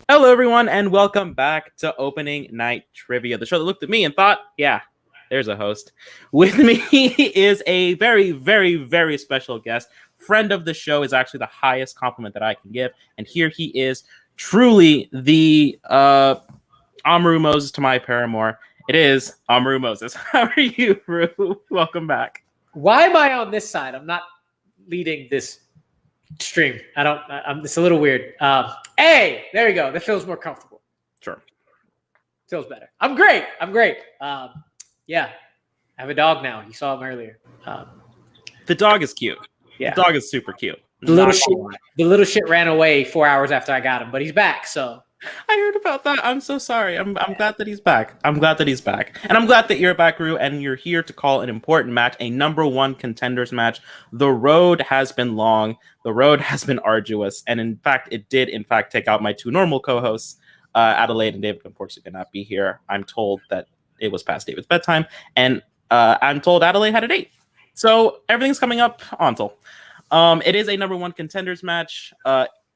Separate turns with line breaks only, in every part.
Hello, everyone, and welcome back to Opening Night Trivia, the show that looked at me and thought, yeah, there's a host. With me is a very, very, very special guest. Friend of the show is actually the highest compliment that I can give, and here he is, truly the Amaru Moses to my paramour. It is Amaru Moses. How are you, Rue? Welcome back.
Why am I on this side? I'm not leading this stream. It's a little weird. Hey, there you go. That feels more comfortable.
Sure.
Feels better. I'm great. Yeah. I have a dog now. You saw him earlier.
The dog is cute.
Yeah.
The dog is super cute.
The little shit ran away 4 hours after I got him, but he's back, so.
I heard about that. I'm so sorry. I'm glad that he's back. And I'm glad that you're back, Rue, and you're here to call an important match, a number one contenders match. The road has been long. The road has been arduous. And in fact, it did, take out my two normal co-hosts, Adelaide and David, unfortunately could not be here. I'm told that it was past David's bedtime. And I'm told Adelaide had a date. So everything's coming up onto. It is a number one contenders match.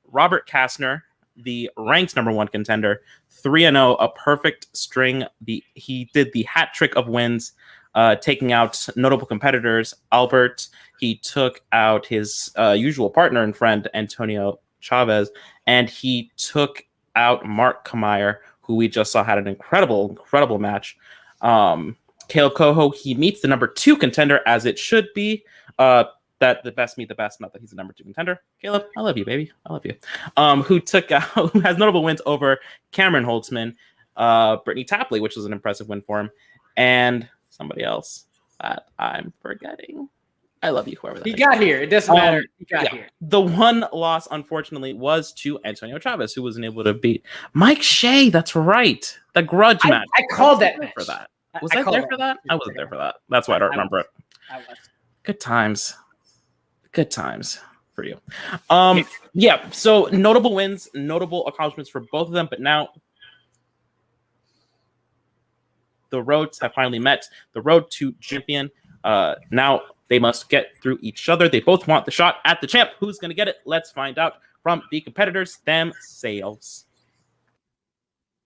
Robert Castner, the ranked number one contender, 3-0, a perfect string. He did the hat trick of wins, taking out notable competitors. Albert, he took out his usual partner and friend, Antonio Chavez, and he took out Mark Kamayer, who we just saw had an incredible match. Kaleb Koho, he meets the number two contender, as it should be. That the best meet the best, not that he's the number two contender. Kaleb, I love you, baby. I love you. Who has notable wins over Cameron Holtzman, Brittany Tapley, which was an impressive win for him, and somebody else that I'm forgetting. I love you, whoever that
He
is.
got here. It doesn't matter. He got here.
The one loss, unfortunately, was to Antonio Chavez, who wasn't able to beat Mike Shea. That's right. The grudge match.
I called that match.
For that. Was I there for that? I wasn't there for that. That's why I don't remember it.
I was.
Good times for you. Yeah, so notable wins, notable accomplishments for both of them, but now the roads have finally met. The road to champion. Now they must get through each other. They both want the shot at the champ. Who's going to get it? Let's find out from the competitors themselves.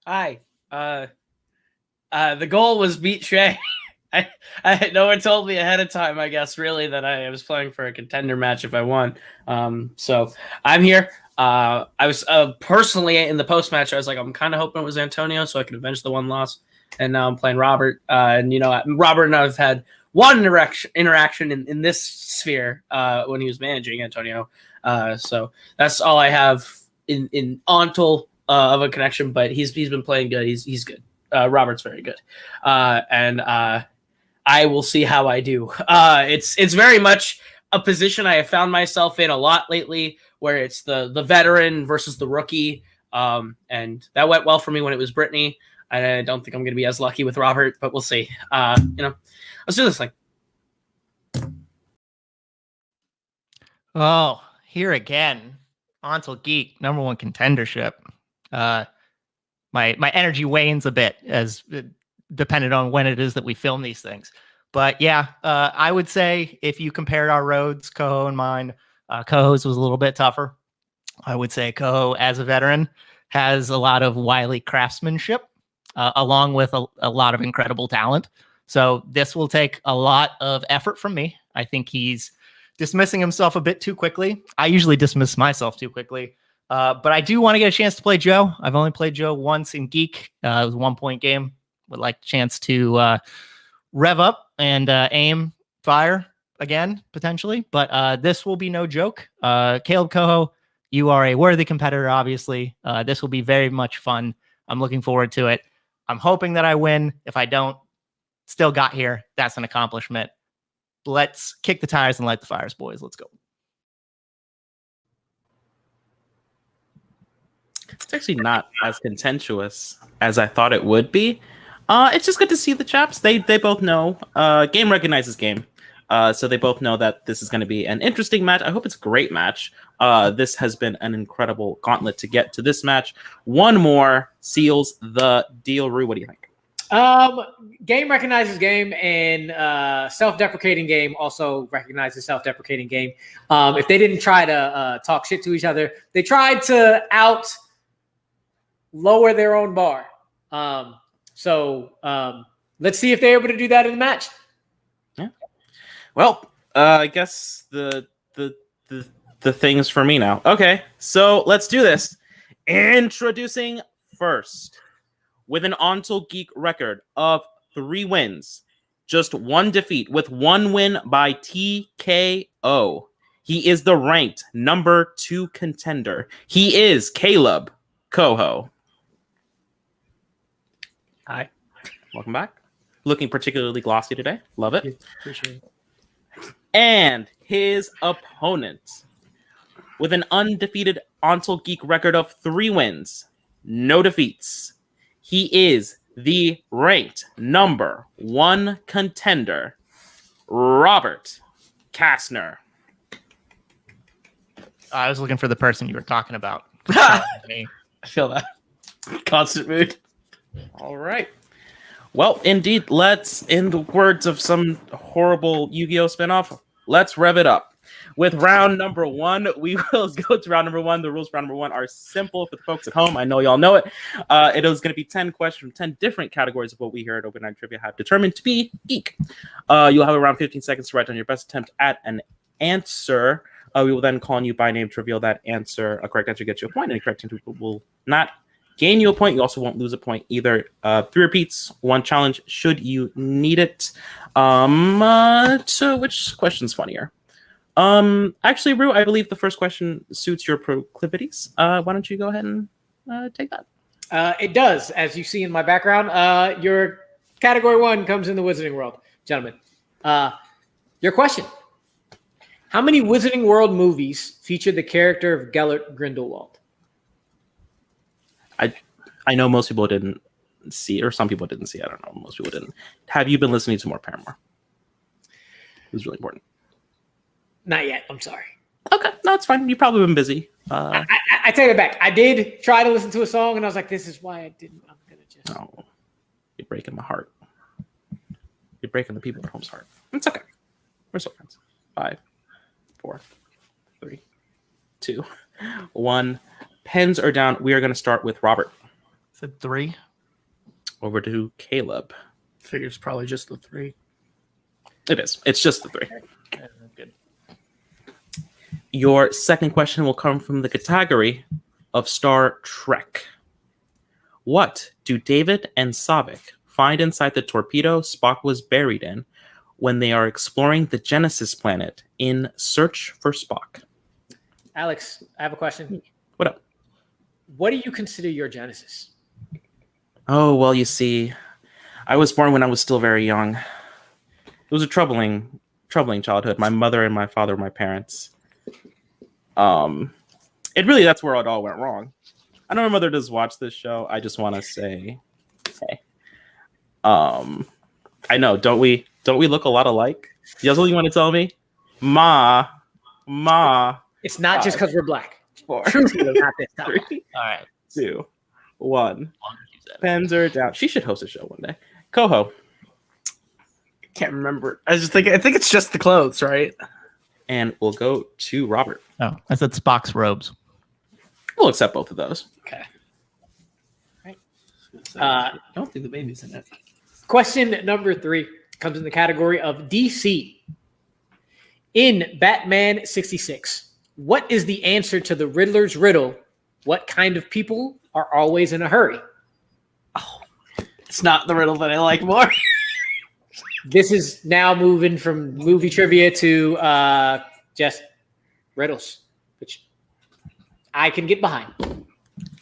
Hi. The goal was beat Shea. No one told me ahead of time, I guess, really, that I was playing for a contender match if I won. So I'm here. I was personally in the post match. I was like, I'm kind of hoping it was Antonio so I could avenge the one loss. And now I'm playing Robert. And Robert and I have had one interaction in this sphere when he was managing Antonio. So that's all I have in Untitled of a connection. But he's been playing good. He's good. Robert's very good. And I will see how I do. It's very much a position I have found myself in a lot lately, where it's the veteran versus the rookie. And that went well for me when it was Brittany. I don't think I'm going to be as lucky with Robert, but we'll see. Let's do this thing.
Oh, here again. Untitled Geek, number one contendership. My energy wanes a bit as dependent on when it is that we film these things. But yeah, I would say if you compared our roads, Koho and mine, Koho's was a little bit tougher. I would say Koho, as a veteran, has a lot of wily craftsmanship, along with a lot of incredible talent. So this will take a lot of effort from me. I think he's dismissing himself a bit too quickly. I usually dismiss myself too quickly. But I do want to get a chance to play Joe. I've only played Joe once in Geek. It was a 1-point game. Would like a chance to rev up and aim fire again, potentially. But this will be no joke. Kaleb Koho, you are a worthy competitor, obviously. This will be very much fun. I'm looking forward to it. I'm hoping that I win. If I don't, still got here. That's an accomplishment. Let's kick the tires and light the fires, boys. Let's go.
It's actually not as contentious as I thought it would be. It's just good to see the chaps. They both know. Game recognizes game. So they both know that this is going to be an interesting match. I hope it's a great match. This has been an incredible gauntlet to get to this match. One more seals the deal. Rue, what do you think?
Game recognizes game, and self-deprecating game also recognizes self-deprecating game. If they didn't try to talk shit to each other, they tried to lower their own bar. So let's see if they're able to do that in the match.
Yeah. Well, I guess the things for me now. Okay, so let's do this. Introducing first, with an Untitled Geek record of 3 wins, just 1 defeat, with 1 win by TKO. He is the ranked number 2 contender. He is Kaleb Koho.
Hi.
Welcome back. Looking particularly glossy today. Love it.
Appreciate it.
And his opponent, with an undefeated Untitled Geek record of 3 wins, no defeats. He is the ranked number 1 contender, Robert Castner.
I was looking for the person you were talking about. Me.
I feel that. Constant mood.
All right. Well, indeed, let's, in the words of some horrible Yu-Gi-Oh spinoff, let's rev it up. With round number 1, we will go to round number 1. The rules for round number 1 are simple for the folks at home. I know y'all know it. It is going to be 10 questions from 10 different categories of what we here at Open Night Trivia have determined to be geek. You'll have around 15 seconds to write down your best attempt at an answer. We will then call on you by name to reveal that answer. A correct answer gets you a point, and a correct answer will not gain you a point. You also won't lose a point either. 3 repeats, 1 challenge should you need it. So which question's funnier? Actually, Rue, I believe the first question suits your proclivities. Why don't you go ahead and take that?
It does, as you see in my background. Your category 1 comes in the Wizarding World, gentlemen. Your question: how many Wizarding World movies feature the character of Gellert Grindelwald?
I know most people didn't see, or some people didn't see. I don't know. Most people didn't. Have you been listening to more Paramore? It was really important.
Not yet. I'm sorry.
Okay, no, it's fine. You've probably been busy.
I take it back. I did try to listen to a song, and I was like, "This is why I didn't." I'm gonna just.
Oh, you're breaking my heart. You're breaking the people at home's heart. It's okay. We're still friends. 5, 4, 3, 2, 1. Pens are down. We are going to start with Robert.
Said 3.
Over to Kaleb.
Figures probably just the 3.
It is. It's just the 3.
Yeah, good.
Your second question will come from the category of Star Trek. What do David and Saavik find inside the torpedo Spock was buried in when they are exploring the Genesis planet in search for Spock?
Alex, I have a question.
What up?
What do you consider your Genesis?
Oh, well, you see, I was born when I was still very young. It was a troubling childhood. My mother and my father were my parents. It really, that's where it all went wrong. I know my mother does watch this show. I just want to say, hey, I know, don't we look a lot alike? That's what you want to tell me? Ma.
It's not just because we're black.
4,
Truthfully, not this time.
3,
All right.
2, 1. Pens are down. She should host a show one day. Koho.
Can't remember. I think it's just the clothes, right?
And we'll go to Robert.
Oh, I said Spock's robes.
We'll accept both of those.
Okay.
Uh,
I don't think the baby's in it.
Question number 3 comes in the category of DC. In Batman 66, what is the answer to the Riddler's riddle? What kind of people are always in a hurry?
Oh, it's not the riddle that I like more.
This is now moving from movie trivia to just riddles, which I can get behind.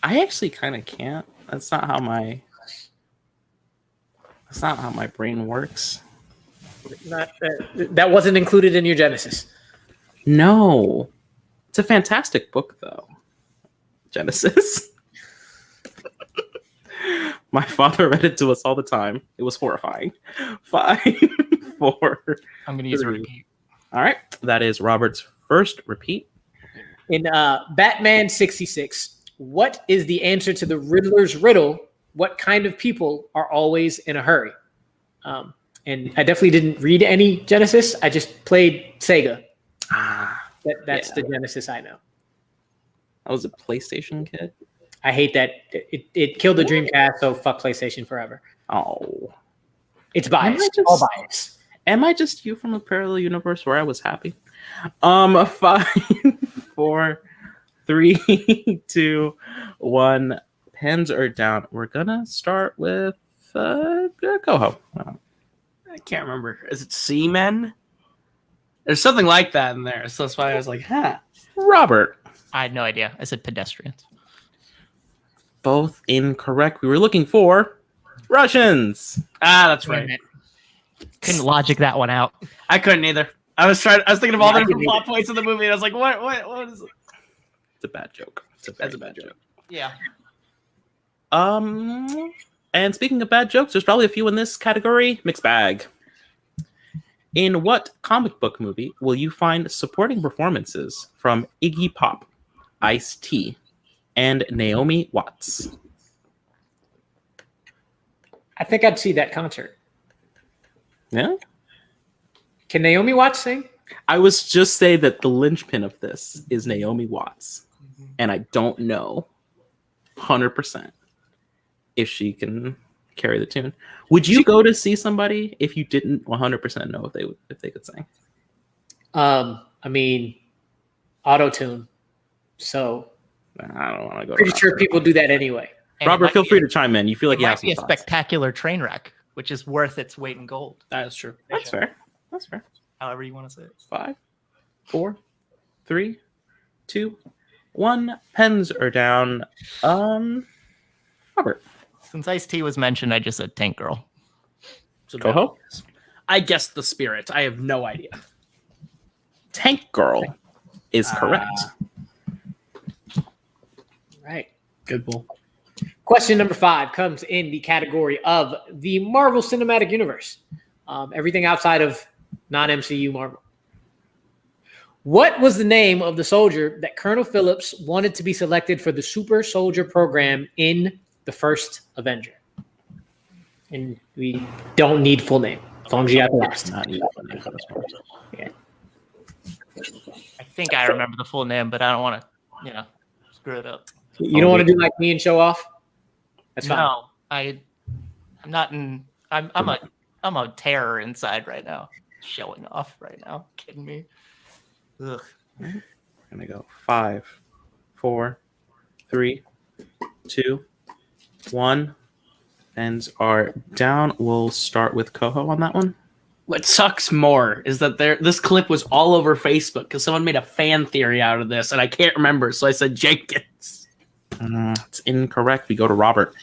I actually kind of can't. That's not how my brain works.
That wasn't included in your Genesis.
No. It's a fantastic book, though. Genesis. My father read it to us all the time. It was horrifying. 5, 4.
I'm going to use a
3.
repeat.
All right. That is Robert's first repeat.
In Batman 66, what is the answer to the Riddler's riddle? what kind of people are always in a hurry? And I definitely didn't read any Genesis. I just played Sega. That's the Genesis I know.
I was a PlayStation kid.
I hate that. It killed the Dreamcast, so fuck PlayStation forever.
Oh.
It's biased. All bias.
Am I just you from a parallel universe where I was happy? 5, 4, 3, 2, 1. Pens are down. We're gonna start with Koho.
I can't remember. Is it Seamen? There's something like that in there, so that's why I was like, huh.
Robert.
I had no idea. I said pedestrians.
Both incorrect. We were looking for Russians.
That's right.
Couldn't logic that one out.
I couldn't either. I was thinking of all the different plot points of the movie, and I was like, what is it?
It's a bad joke.
That's a bad joke.
Yeah.
And speaking of bad jokes, there's probably a few in this category. Mixed bag. In what comic book movie will you find supporting performances from Iggy Pop, Ice-T, and Naomi Watts?
I think I'd see that concert.
Yeah?
Can Naomi Watts sing?
I was just say that the linchpin of this is Naomi Watts. And I don't know 100% if she can carry the tune. Would you go to see somebody if you didn't 100% know if they could sing?
I mean, auto-tune. So
I don't want to go.
pretty sure people do that anyway.
And
Robert, feel free to chime in. You feel like
it
you
might
have some
be a
thoughts.
spectacular train wreck, which is worth its weight in gold.
That is true.
That's fair. That's fair.
However you want to say it.
5, 4, 3, 2, 1. Pens are down. Robert.
Since Ice-T was mentioned, I just said Tank Girl.
Koho?
I guessed The Spirit. I have no idea.
Tank Girl is correct.
Right.
Good pull.
Question number 5 comes in the category of the Marvel Cinematic Universe. Everything outside of non-MCU Marvel. What was the name of the soldier that Colonel Phillips wanted to be selected for the Super Soldier program in the first Avenger? And we don't need full name, as long as you got the last.
Not even funny for this one.
Yeah.
I think I remember the full name, but I don't want to, screw it up.
You don't want to do like me and show off? That's fine.
No, I'm not in. I'm a terror inside right now. Showing off right now. Kidding me? Ugh.
I'm gonna go 5, 4, 3, 2, 1. Ends are down. We'll start with Koho on that one.
What sucks more is that this clip was all over Facebook because someone made a fan theory out of this, and I can't remember, so I said Jenkins.
It's incorrect. We go to Robert.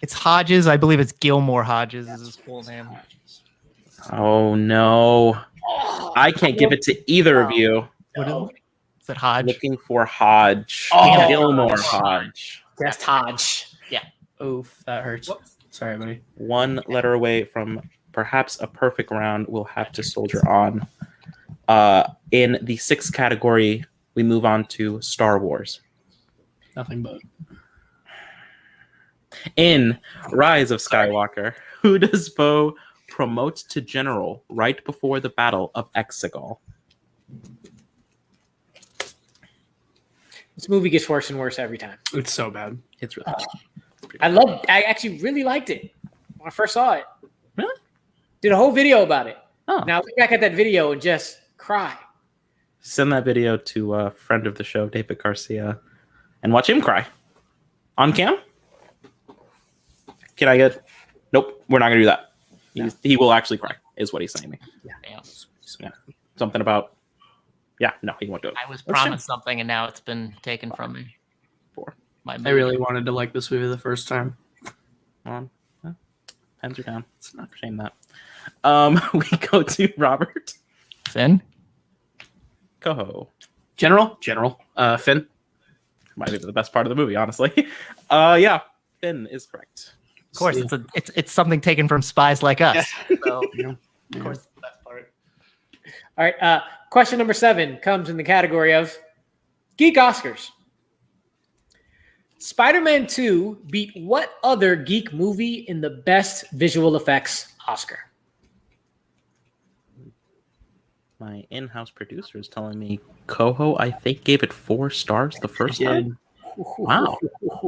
It's Hodges. I believe it's Gilmore Hodges is his full name.
Oh no. I can't give it to either of you.
What is it? Is it Hodge?
Looking for Hodge.
Oh.
Gilmore Hodge.
Just Hodge.
Oof, that hurts. Sorry, buddy.
1 letter away from perhaps a perfect round. We'll have to soldier on. In the 6th category, we move on to Star Wars.
Nothing but.
In Rise of Skywalker, who does Poe promote to general right before the Battle of Exegol?
This movie gets worse and worse every time.
It's so bad.
It's really
I actually really liked it when I first saw it.
Really?
Did a whole video about it.
Oh.
Now look back at that video and just cry.
Send that video to a friend of the show, David Garcia, and watch him cry. On cam? Can I get... Nope, we're not going to do that. He will actually cry, is what he's saying to me. Yeah. Something about... Yeah, no, he won't do it.
I was promised something, and now it's been taken from me.
4.
I really wanted to like this movie the first time.
On. Pens are down. It's not shame that. We go to Robert.
Finn?
Koho.
General. Finn.
Might be the best part of the movie, honestly. Yeah, Finn is correct.
Of course, it's something taken from Spies Like Us. So, of course, the best part.
All right. Question number 7 comes in the category of Geek Oscars. Spider-Man 2 beat what other geek movie in the best visual effects Oscar?
My in-house producer is telling me Koho, I think, gave it 4 stars the first time. Wow.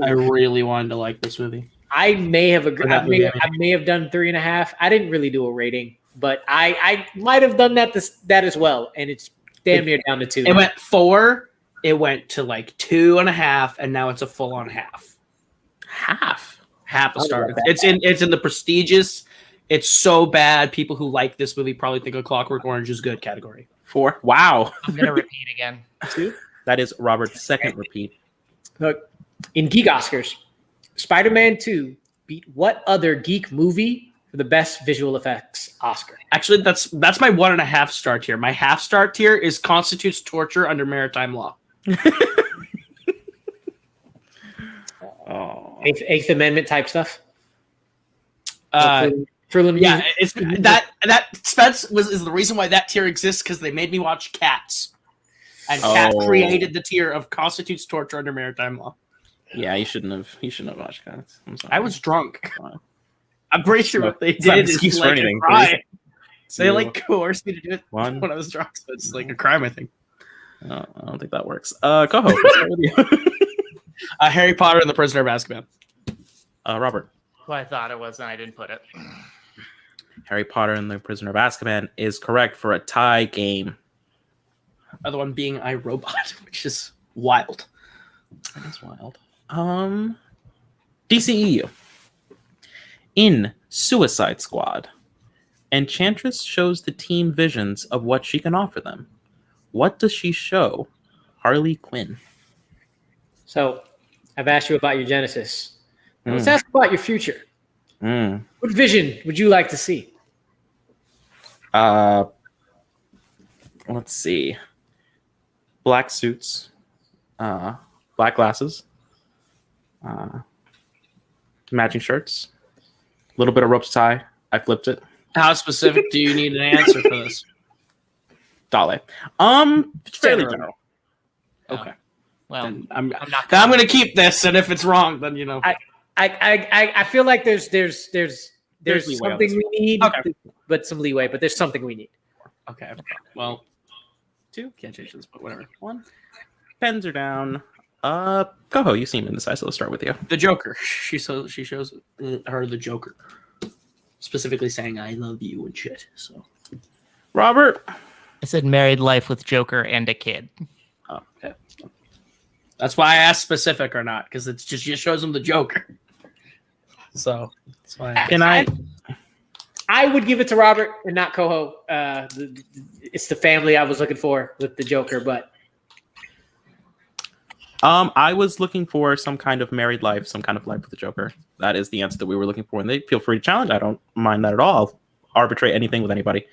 I really wanted to like this movie.
I may have agreed.
That movie,
I may have done 3.5. I didn't really do a rating, but I might have done that as well, and it's damn near down to 2.
It went 4. It went to like 2.5, and now it's a full-on half. Half a star. It's in the prestigious. It's so bad. People who like this movie probably think A Clockwork Orange is good category.
4. Wow.
I'm gonna repeat again.
2.
That is Robert's second repeat.
Look, in geek Oscars, Spider-Man 2 beat what other geek movie for the best visual effects Oscar?
Actually, that's my 1.5 star tier. My half star tier is constitutes torture under maritime law.
Oh.
Eighth Amendment type stuff.
Yeah, it's that Spence is the reason why that tier exists, because they made me watch Cats, and Cats created the tier of constitutes torture under maritime law.
Yeah, you shouldn't have watched Cats. I'm sorry.
I was drunk. I'm pretty sure what they
It's not an
did is
excuse for
like
anything,
a crime.
please.
They like coerced me to do it
1.
when I was drunk, so it's like a crime, I think.
I don't think that works. Koho, let's start with you.
Harry Potter and the Prisoner of Azkaban.
Robert.
Well, I thought it was, and I didn't put it.
Harry Potter and the Prisoner of Azkaban is correct for a tie game.
Other one being iRobot, which is wild.
That is wild. DCEU. In Suicide Squad, Enchantress shows the team visions of what she can offer them. What does she show Harley Quinn?
So, I've asked you about your Genesis. Now let's ask about your future. What vision would you like to see?
Let's see. Black suits, black glasses, matching shirts, a little bit of rope tie. I flipped it.
How specific do you need an answer for this?
Dale. Fairly general.
Okay.
Well,
Then I'm
not.
I'm going to keep this, and if it's wrong, then you know.
I feel like there's
leeway on
something
this
we need,
Okay.
but some leeway. But there's something we need.
Okay. Well,
2.
can't change this, but whatever.
1. Pens are down. Koho, you seem indecisive. Let's start with you.
The Joker. She shows her the Joker, specifically saying "I love you" and shit. So,
Robert.
I said married life with Joker and a kid.
oh, okay. That's why I asked specific or not, because it just shows him the Joker. So that's why.
Can I?
I would give it to Robert and not Koho. It's the family I was looking for with the Joker, but
I was looking for some kind of married life, some kind of life with the Joker. That is the answer that we were looking for, and they feel free to challenge. I don't mind that at all. I'll arbitrate anything with anybody.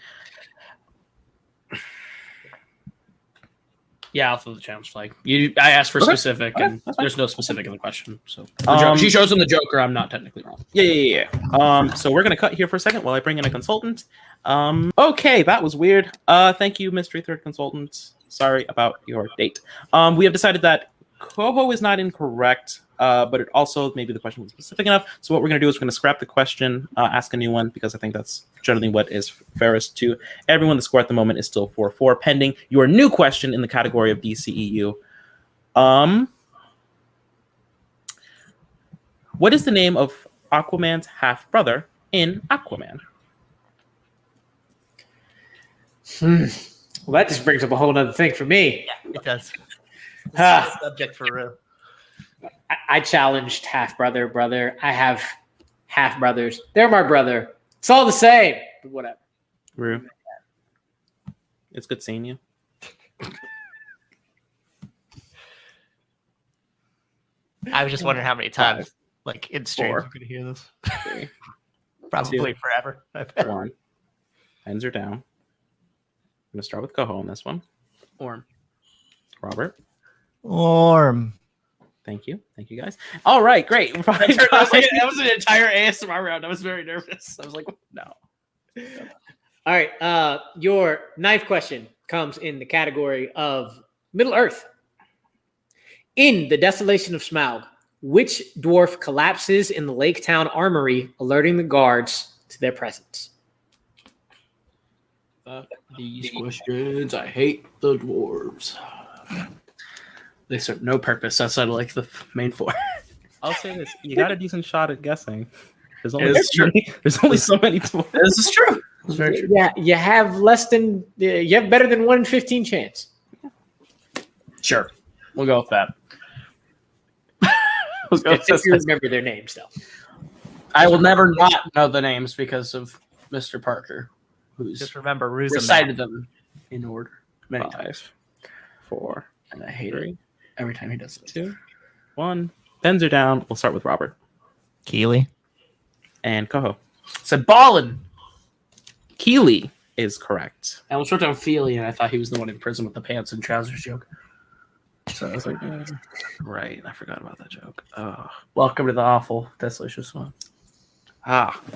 Yeah, I'll throw the challenge flag. I asked for specific,
Okay,
and
that's fine.
there's no specific in the question. So
Um,
she shows him the Joker. I'm not technically wrong.
Yeah. So we're gonna cut here for a second while I bring in a consultant. Okay, that was weird. Thank you, Mystery Third Consultant. Sorry about your date. We have decided that Koho is not incorrect, but it also maybe the question was specific enough. So what we're gonna do is we're gonna scrap the question, ask a new one, because I think that's generally what is fairest to everyone. The score at the moment is still 4-4, pending your new question in the category of DCEU. What is the name of Aquaman's half brother in Aquaman?
well, that just brings up a whole other thing for me.
Yeah, it does. This
Ah.
is a subject for real.
I challenged half brother. I have half brothers. They're my brother. It's all the same. But whatever.
Rue. It's good seeing you.
I was just wondering how many times, like in stream,
4.
I'm going to hear this.
3,
Probably
2,
forever. I bet.
1. Pens are down. I'm gonna start with Koho on this one.
Orm.
Robert.
Warm.
Thank you, guys. All right, great.
That was an entire ASMR round. I was very nervous. I was like,
No.
All right. Your knife question comes in the category of Middle Earth. In The Desolation of Smaug, Which dwarf collapses in the Lake Town Armory, alerting the guards to their presence?
Fuck these questions. I hate the dwarves. They serve no purpose outside of like the main four.
I'll say this: you got a decent shot at guessing. There's only
It's true.
there's only so many dwarves.
This is true. It's very true.
Yeah, you have better than 1 in 15 chance.
Sure. We'll go with that.
If you remember their names, though.
I will never not know the names because of Mr. Parker, who's
Just remember, Ruza
recited them in order many times.
5, 4,
And I hate
3,
it every time he does it.
2, 1. Pens are down. We'll start with Robert
Keeley.
and Koho.
Said ballin'.
Keeley is correct.
I almost wrote down Feely, and I thought he was the one in prison with the pants and trousers joke. So I was like,
Right, I forgot about that joke. Oh.
welcome to the awful, delicious one.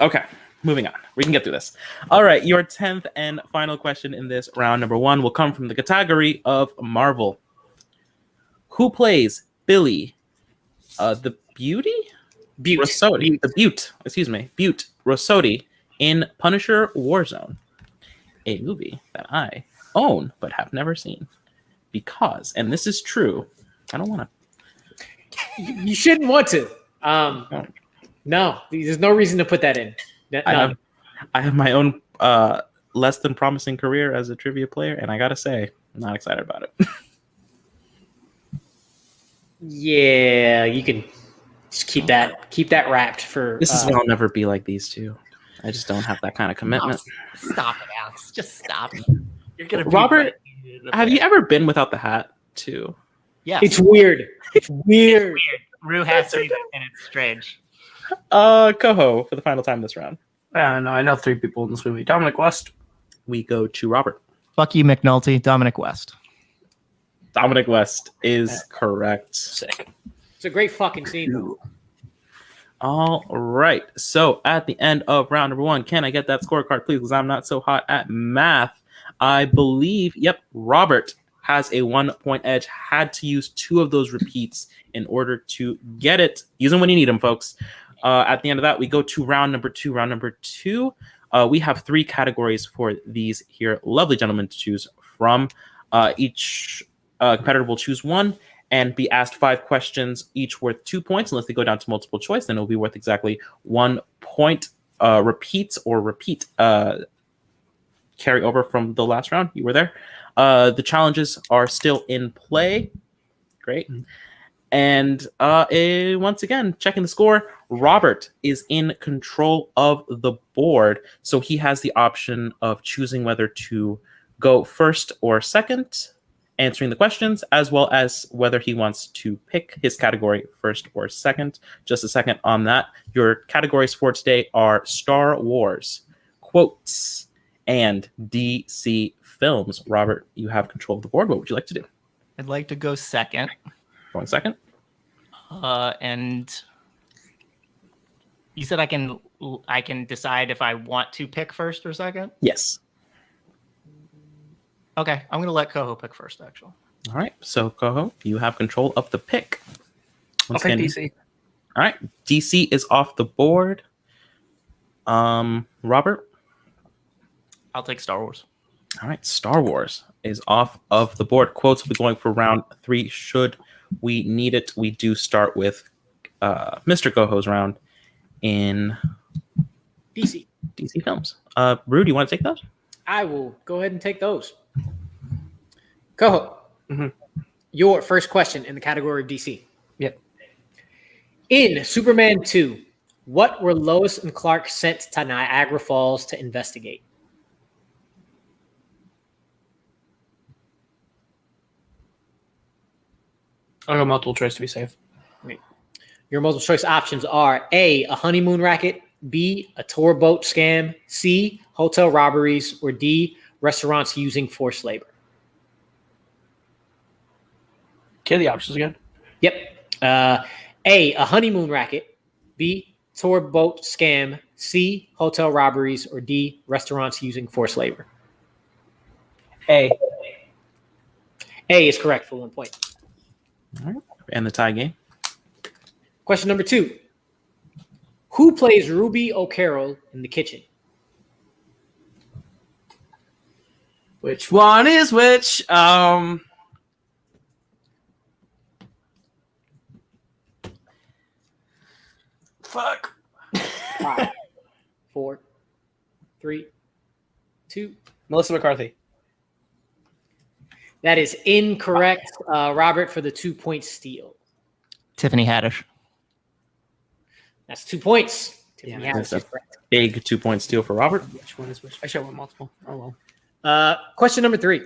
Okay. Moving on. We can get through this. All right, your 10th and final question in this round, number 1, will come from the category of Marvel. Who plays Billy, the Beauty?
Butte.
Rossotti. The Butte. Excuse me. Butte Rossotti in Punisher Warzone, a movie that I own but have never seen. Because, and this is true, I don't want to.
You shouldn't want to. No, there's no reason to put that in.
I have my own less than promising career as a trivia player, and I gotta say, I'm not excited about it.
Yeah, you can just keep that wrapped for.
This is why I'll never be like these two. I just don't have that kind of commitment.
Stop it, Alex. Just stop. You're gonna be
Robert,
right.
have you ever been without the hat too?
Yes.
It's weird. It's weird.
Rue has seen it, and it's strange.
Koho for the final time this round.
Yeah, no, I know 3 people in this movie. Dominic West.
We go to Robert.
Fuck you, McNulty. Dominic West.
Dominic West is correct.
Sick.
It's a great fucking scene, though.
All right. So at the end of round number 1, can I get that scorecard, please? Because I'm not so hot at math. I believe, Robert has a 1-point edge. Had to use 2 of those repeats in order to get it. Use them when you need them, folks. At the end of that, we go to round number 2. Round number 2, we have 3 categories for these here lovely gentlemen to choose from. Each competitor will choose one and be asked 5 questions, each worth 2 points. Unless they go down to multiple choice, then it'll be worth exactly 1 point. Repeat carry over from the last round. You were there. The challenges are still in play. Great. And once again, checking the score, Robert is in control of the board. So he has the option of choosing whether to go first or second, answering the questions, as well as whether he wants to pick his category first or second. Just a second on that. Your categories for today are Star Wars, quotes, and DC films. Robert, you have control of the board. What would you like to do?
I'd like to go second.
Going second?
And you said I can decide if I want to pick first or second?
Yes.
Okay, I'm going to let Koho pick first, actually.
All right. So, Koho, you have control of the pick.
I'll take DC.
All right. DC is off the board. Robert?
I'll take Star Wars.
All right. Star Wars is off of the board. Quotes will be going for round 3. Should we need it, we do start with Mr. Koho's round in
DC
films. Rue, do you want to take those?
I will go ahead and take those. Koho, your first question in the category of DC.
Yep.
In Superman 2, what were Lois and Clark sent to Niagara Falls to investigate?
I'll go multiple choice to be safe.
Your multiple choice options are A, a honeymoon racket, B, a tour boat scam, C, hotel robberies, or D, restaurants using forced labor.
Okay, the options again.
Yep. A honeymoon racket, B, tour boat scam, C, hotel robberies, or D, restaurants using forced labor.
A.
A is correct for 1 point.
All right. And the tie game.
Question number 2. Who plays Ruby O'Carroll in The Kitchen?
Which one is which? Fuck.
5, 4, 3, 2.
Melissa McCarthy.
That is incorrect, Robert, for the 2-point steal.
Tiffany Haddish.
That's 2 points. Tiffany
Yeah,
Haddish
that's
is correct.
Big 2-point steal for Robert.
Which one is which? I should have went multiple. Oh well.
Question number 3.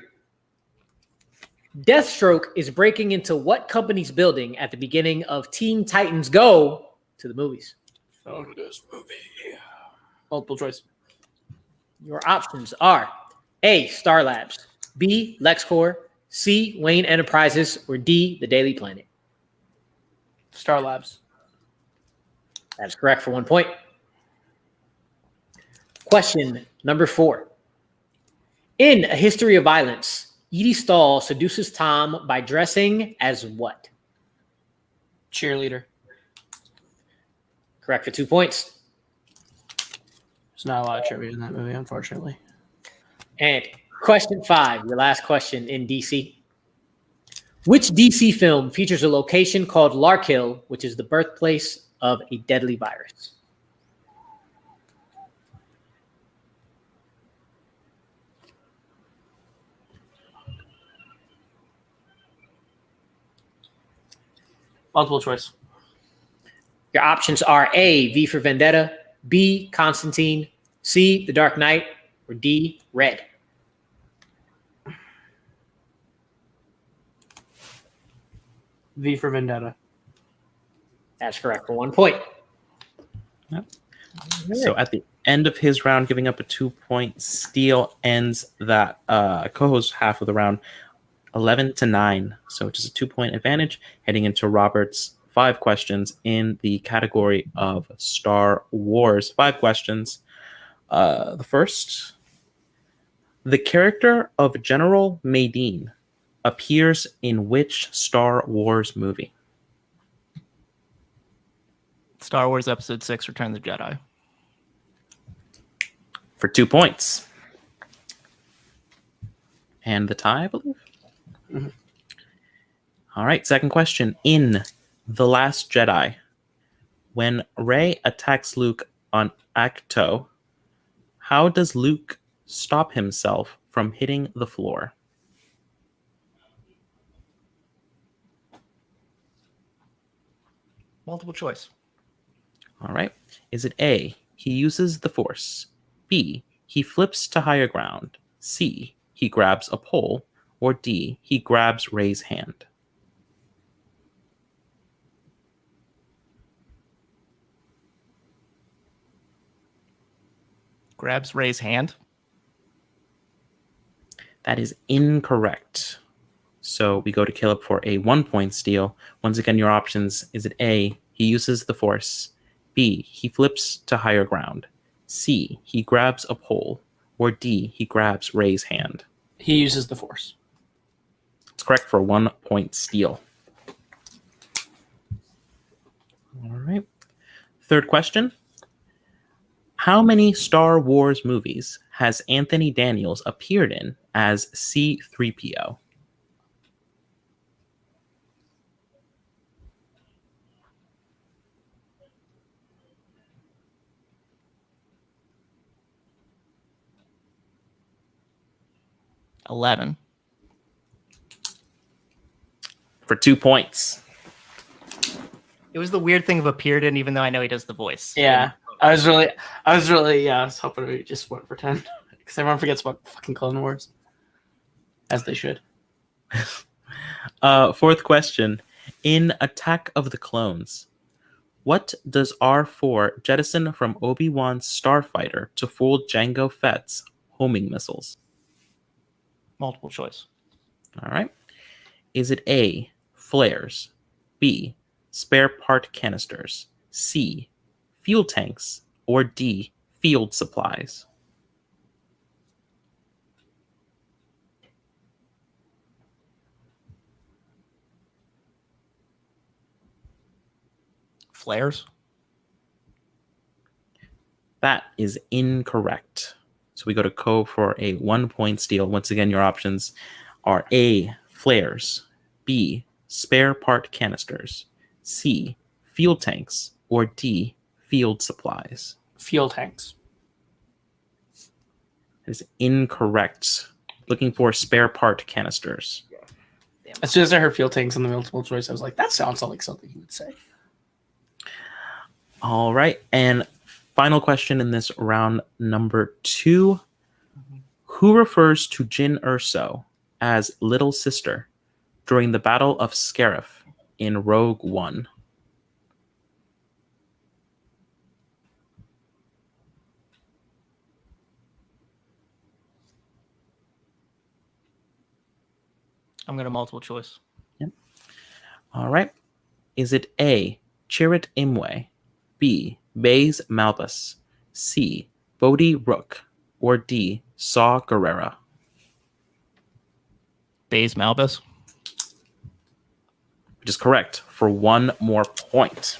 Deathstroke is breaking into what company's building at the beginning of Teen Titans Go to the movies?
Found this movie. Multiple choice.
Your options are A, Star Labs, B, LexCorp, C, Wayne Enterprises, or D, the Daily Planet.
Star Labs.
That's correct for 1 point. Question number 4. In A History of Violence, Edie Stahl seduces Tom by dressing as what?
Cheerleader.
Correct for 2 points.
There's not a lot of trivia in that movie, unfortunately.
And question 5, your last question in DC. Which DC film features a location called Larkhill, which is the birthplace of a deadly virus?
Multiple choice.
Your options are A, V for Vendetta, B, Constantine, C, The Dark Knight, or D, Red.
V for Vendetta.
That's correct for 1 point.
Yep. So at the end of his round, giving up a 2-point steal ends that Koho's half of the round 11-9. So just a 2-point advantage heading into Robert's 5 questions in the category of Star Wars. 5 questions. The first, the character of General Madine appears in which Star Wars movie?
Star Wars Episode 6, Return of the Jedi.
For 2 points. And the tie, I believe?
Mm-hmm.
All right, second question. In The Last Jedi, when Rey attacks Luke on Acto, how does Luke stop himself from hitting the floor?
Multiple choice.
All right. Is it A, he uses the Force, B, he flips to higher ground, C, he grabs a pole, or D, he grabs Rey's hand?
Grabs Rey's hand.
That is incorrect. So we go to Kaleb for a 1-point steal. Once again, your options, is it A, he uses the Force, B, he flips to higher ground, C, he grabs a pole, or D, he grabs Rey's hand?
He uses the Force.
It's correct for a 1-point steal. All right. Third question. How many Star Wars movies has Anthony Daniels appeared in as C-3PO?
$11.
For 2 points.
It was the weird thing of appeared in, even though I know he does the voice.
Yeah. I was really I was hoping we just went for 10. Because everyone forgets about fucking Clone Wars. As they should.
Fourth question. In Attack of the Clones, what does R4 jettison from Obi-Wan's starfighter to fool Jango Fett's homing missiles?
Multiple choice.
All right. Is it A, flares, B, spare part canisters, C, fuel tanks, or D, field supplies?
Flares.
That is incorrect. So we go to Ko for a 1-point steal. Once again, your options are A, flares, B, spare part canisters, C, fuel tanks, or D, field supplies.
Fuel tanks.
That is incorrect. Looking for spare part canisters.
As soon as I heard fuel tanks in the multiple choice, I was like, that sounds like something he would say.
All right. And final question in this round, number 2. Who refers to Jin Urso as Little Sister during the Battle of Scarif in Rogue One?
I'm going to multiple choice.
All right. Is it A, Chirrut Imwe, B, Baze Malbus, C, Bodhi Rook, or D, Saw Gerrera?
Baze Malbus.
Which is correct for 1 more point.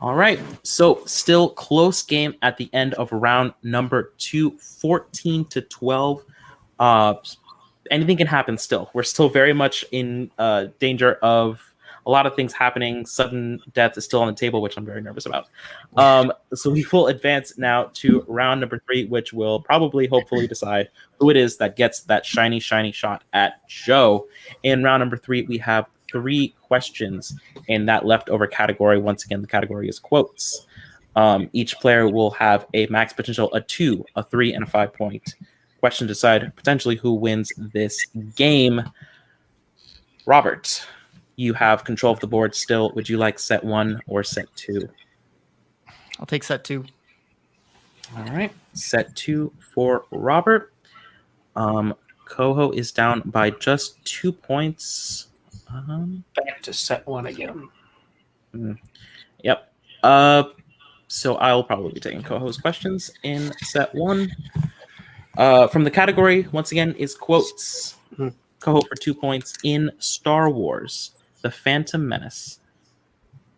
All right. So still close game at the end of round number 2, 14-12. Anything can happen still. We're still very much in danger of a lot of things happening. Sudden death is still on the table, which I'm very nervous about. So we will advance now to round number 3, which will probably, hopefully, decide who it is that gets that shiny, shiny shot at Joe. In round number 3, we have 3 questions in that leftover category. Once again, the category is quotes. Each player will have a max potential, a 2, a 3, and a 5-point question to decide potentially who wins this game. Robert, you have control of the board still. Would you like set 1 or set 2?
I'll take set 2.
All right. Set 2 for Robert. Koho is down by just 2 points.
Back to set 1 again.
Yep. So I'll probably be taking Koho's questions in set 1. From the category, once again, is quotes. Koho for 2 points. In Star Wars, The Phantom Menace,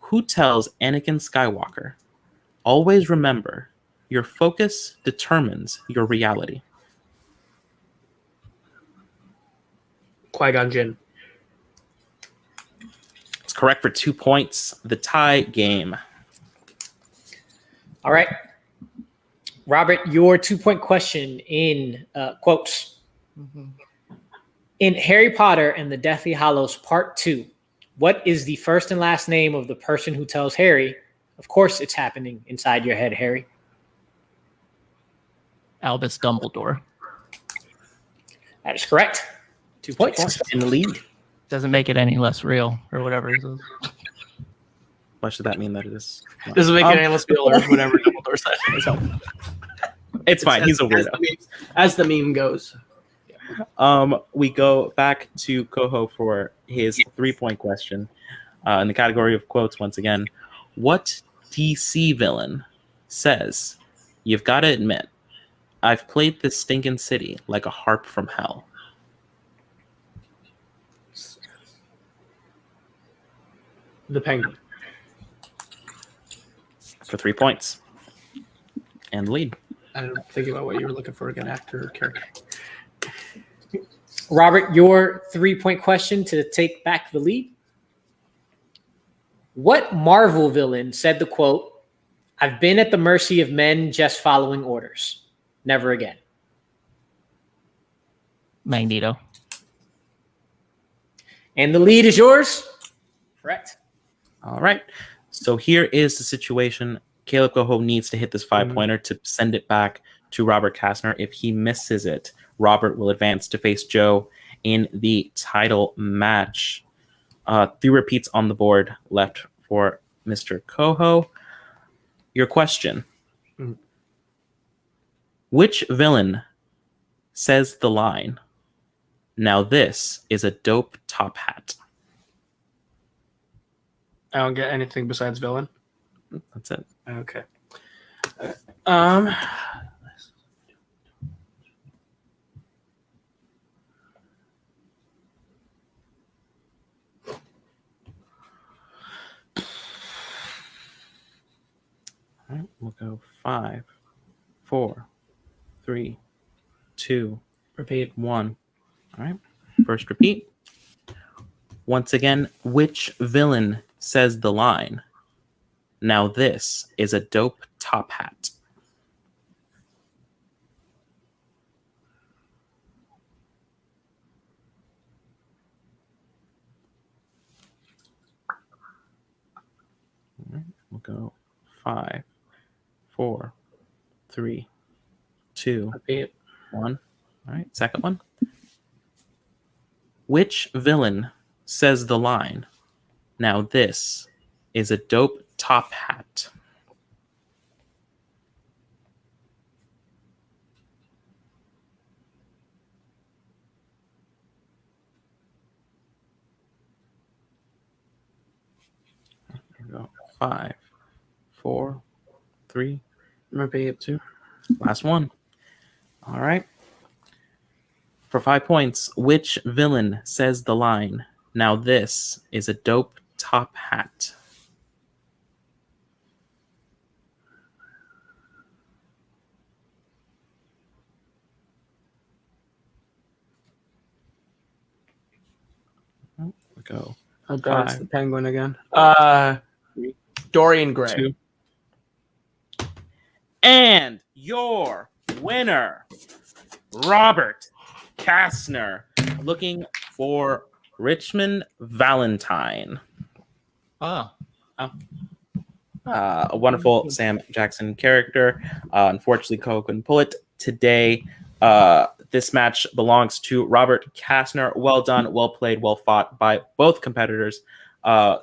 who tells Anakin Skywalker, always remember, your focus determines your reality?
Qui-Gon Jinn.
It's correct for 2 points. The tie game.
All right. Robert, your 2-point question in quotes. In Harry Potter and the Deathly Hallows Part 2, what is the first and last name of the person who tells Harry, of course it's happening inside your head, Harry?
Albus Dumbledore.
That is correct. 2 points.
In the lead.
Doesn't make it any less real or whatever it is.
What should that mean that it is?
Doesn't make it any less real or whatever Dumbledore said.
It's fine. He's a weirdo.
As the meme goes.
We go back to Koho for his 3-point question in the category of quotes once again. What DC villain says, "You've got to admit, I've played this stinking city like a harp from hell"?
The Penguin.
For 3 points. And lead.
I'm thinking about what you were looking for again, actor or character.
Robert, your 3-point question to take back the lead. What Marvel villain said the quote, "I've been at the mercy of men just following orders. Never again"?
Magneto.
And the lead is yours. Correct.
All right. So here is the situation. Kaleb Koho needs to hit this 5-pointer to send it back to Robert Castner. If he misses it, Robert will advance to face Joe in the title match. 3 repeats on the board left for Mr. Koho. Your question. Which villain says the line, "Now this is a dope top hat"?
I don't get anything besides villain.
That's it.
Okay.
We'll go 5, 4, 3, 2,
Repeat.
1. All right. First repeat. Once again, which villain says the line? Now this is a dope top hat. All right. We'll go 5, 4, 3, 2,
Repeat.
1. All right. Second one. Which villain says the line? Now this is a dope top hat. Here we go. 5, 4, 3,
Repeat.
2. Last one. All right. For 5 points, which villain says the line? Now this is a dope top hat. We go
Oh god, it's
5,
the penguin again.
Dorian Gray.
2. And your winner, Robert Castner, looking for Richmond Valentine.
Oh,
A wonderful Sam Jackson character. Unfortunately, Koho couldn't pull it today. This match belongs to Robert Castner. Well done, well played, well fought by both competitors.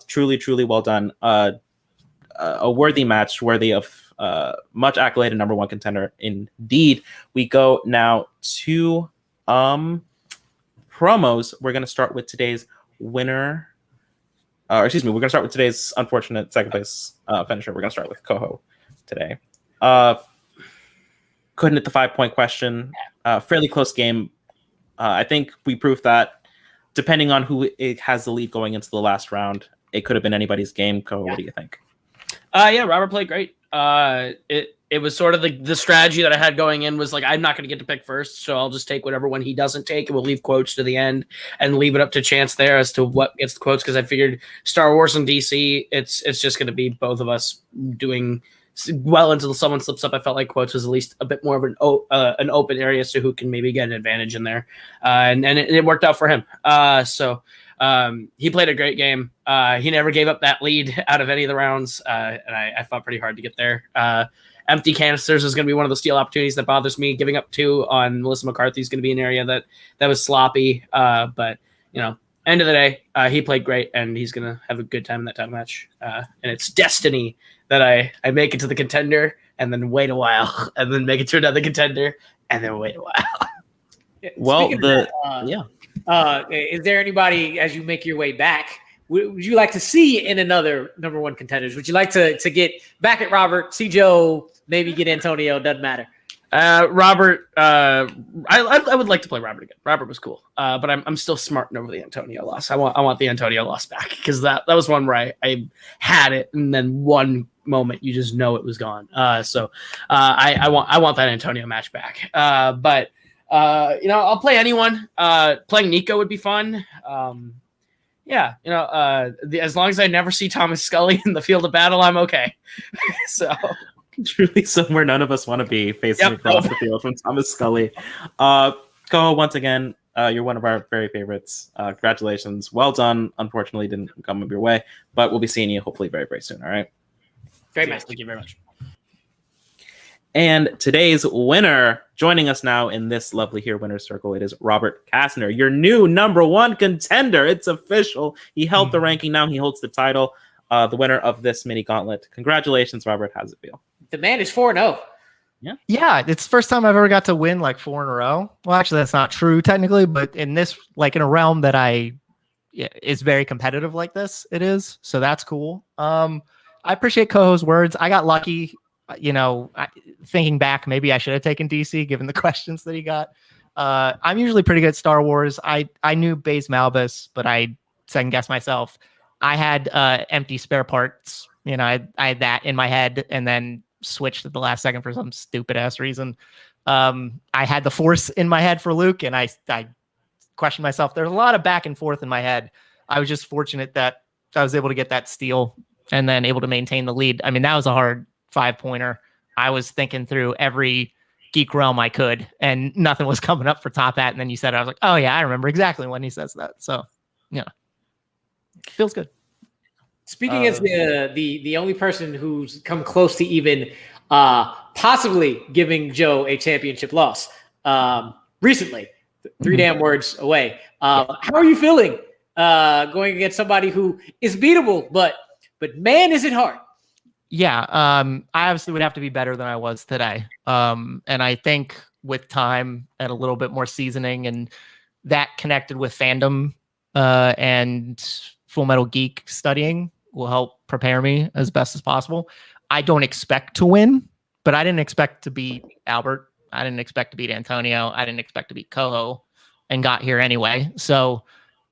Truly, truly well done. A worthy match, worthy of much accolade and number one contender indeed. We go now to promos. We're going to start with today's winner. We're going to start with today's unfortunate second place finisher. We're going to start with Koho today. Couldn't hit the 5-point question. Fairly close game. I think we proved that depending on who it has the lead going into the last round, it could have been anybody's game. Koho, what do you think?
Yeah, Robert played great. It was sort of the strategy that I had going in was like, I'm not going to get to pick first, so I'll just take whatever one he doesn't take, and we'll leave quotes to the end and leave it up to chance there as to what gets the quotes, because I figured Star Wars and DC, it's just going to be both of us doing well until someone slips up. I felt like quotes was at least a bit more of an open area as to who can maybe get an advantage in there, and it worked out for him. He played a great game. He never gave up that lead out of any of the rounds, and I fought pretty hard to get there. Empty canisters is going to be one of the steal opportunities that bothers me. Giving up 2 on Melissa McCarthy is going to be an area that was sloppy. But end of the day, he played great, and he's going to have a good time in that title match. And it's destiny that I make it to the contender and then wait a while, and then make it to another contender and then wait a while.
Well,
Is there anybody, as you make your way back, would you like to see in another number one contenders? Would you like to get back at Robert, see Joe, maybe get Antonio? Doesn't matter.
Robert, I would like to play Robert again. Robert was cool, but I'm still smarting over the Antonio loss. I want the Antonio loss back, because that was one where I had it, and then one moment you just know it was gone. So I want that Antonio match back. But I'll play anyone. Playing Nico would be fun. As long as I never see Thomas Scully in the field of battle, I'm okay. So
truly somewhere none of us want to be, facing across the field from Thomas Scully. Koho, once again, you're one of our very favorites. Congratulations. Well done. Unfortunately, didn't come your way, but we'll be seeing you hopefully very, very soon. All right.
Great match.
Thank you very much.
And today's winner, joining us now in this lovely here winner's circle, it is Robert Castner, your new number one contender. It's official. He held the ranking. Now he holds the title, the winner of this mini gauntlet. Congratulations, Robert. How does it feel?
The man is 4-0.
Yeah, it's the first time I've ever got to win like 4 in a row. Well, actually, that's not true technically, but in this, like in a realm that is very competitive like this, it is. So that's cool. I appreciate Koho's words. I got lucky. Thinking back, maybe I should have taken DC given the questions that he got. I'm usually pretty good at Star Wars. I knew Baze Malbus, but I second guessed myself. I had empty spare parts. I had that in my head, and then switched at the last second for some stupid ass reason. I had the Force in my head for Luke, and I questioned myself. There's a lot of back and forth in my head. I was just fortunate that I was able to get that steal and then able to maintain the lead. I mean, that was a hard 5-pointer. I was thinking through every Geek realm I could, and nothing was coming up for top hat. And then you said it, I was like, oh yeah, I remember exactly when he says that. So yeah, feels good.
Speaking as the only person who's come close to even possibly giving Joe a championship loss recently, 3 damn words away. How are you feeling going against somebody who is beatable, but man, is it hard?
Yeah, I obviously would have to be better than I was today. And I think with time and a little bit more seasoning, and that connected with fandom and Full Metal Geek studying will help prepare me as best as possible. I don't expect to win, but I didn't expect to beat Albert. I didn't expect to beat Antonio. I didn't expect to beat Koho, and got here anyway. So,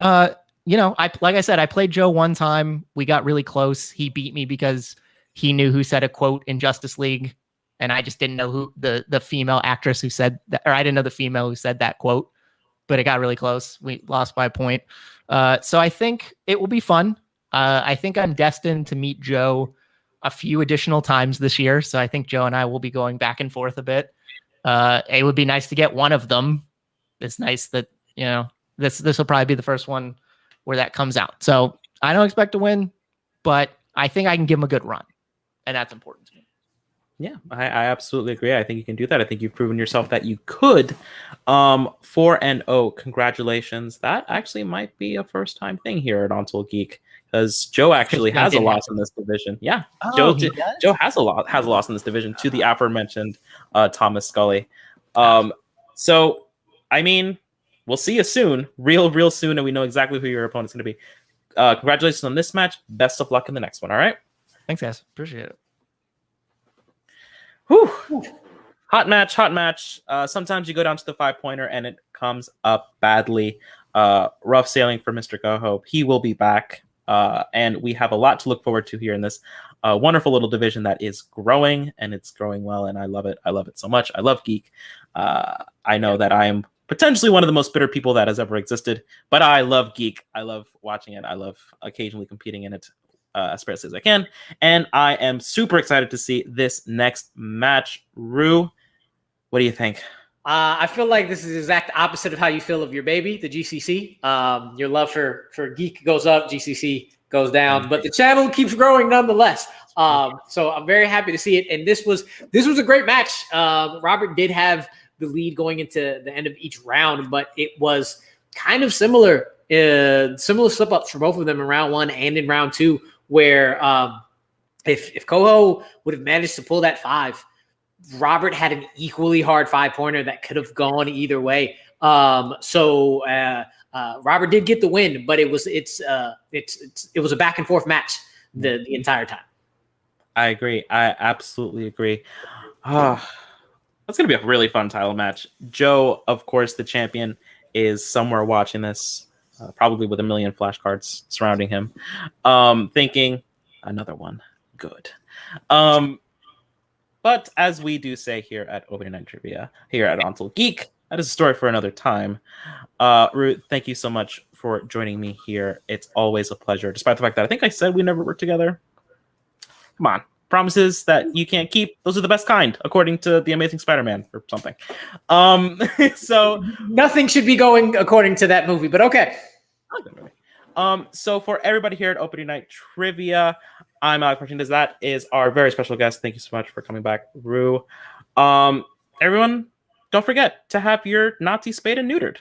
like I said, I played Joe one time. We got really close. He beat me because he knew who said a quote in Justice League, and I just didn't know who the female actress who said that, or I didn't know the female who said that quote, but it got really close. We lost by a point. So I think it will be fun. I think I'm destined to meet Joe a few additional times this year. So I think Joe and I will be going back and forth a bit. It would be nice to get one of them. It's nice that, this will probably be the first one where that comes out. So I don't expect to win, but I think I can give him a good run. And that's important to me.
Yeah, I absolutely agree. I think you can do that. I think you've proven yourself that you could. 4-0, congratulations. That actually might be a first-time thing here at Untitled Geek, because Joe actually has a loss in this division. Yeah, Joe has a loss in this division to the aforementioned Thomas Scully. So, I mean, we'll see you soon, real soon, and we know exactly who your opponent's going to be. Congratulations on this match. Best of luck in the next one. All right.
Thanks, guys. Appreciate it.
Whew. Hot match. Sometimes you go down to the 5-pointer and it comes up badly. Rough sailing for Mr. Koho. He will be back. And we have a lot to look forward to here in this wonderful little division that is growing, and it's growing well. And I love it. I love it so much. I love Geek. I know that I am potentially one of the most bitter people that has ever existed, but I love Geek. I love watching it. I love occasionally competing in it as fast as I can. And I am super excited to see this next match. Rue, what do you think?
I feel like this is the exact opposite of how you feel of your baby, the GCC. Your love for Geek goes up, GCC goes down, but the channel keeps growing nonetheless. So I'm very happy to see it. And this was a great match. Robert did have the lead going into the end of each round, but it was kind of similar slip-ups for both of them in round 1 and in round 2, where if Koho would have managed to pull that 5, Robert had an equally hard 5-pointer that could have gone either way. So Robert did get the win, but it was a back and forth match the entire time.
I agree. I absolutely agree. That's going to be a really fun title match. Joe, of course, the champion, is somewhere watching this, probably with a million flashcards surrounding him, thinking, another one. Good. But as we do say here at Opening Night Trivia, here at Untitled Geek, that is a story for another time. Ruth, thank you so much for joining me here. It's always a pleasure, despite the fact that I think I said we never worked together. Come on. Promises that you can't keep, those are the best kind, according to The Amazing Spider-Man or something. So
nothing should be going according to that movie, but okay.
So for everybody here at Opening Night Trivia, I'm Alex Martinez. That is our very special guest. Thank you so much for coming back, Rue. Everyone, don't forget to have your Nazi spayed and neutered.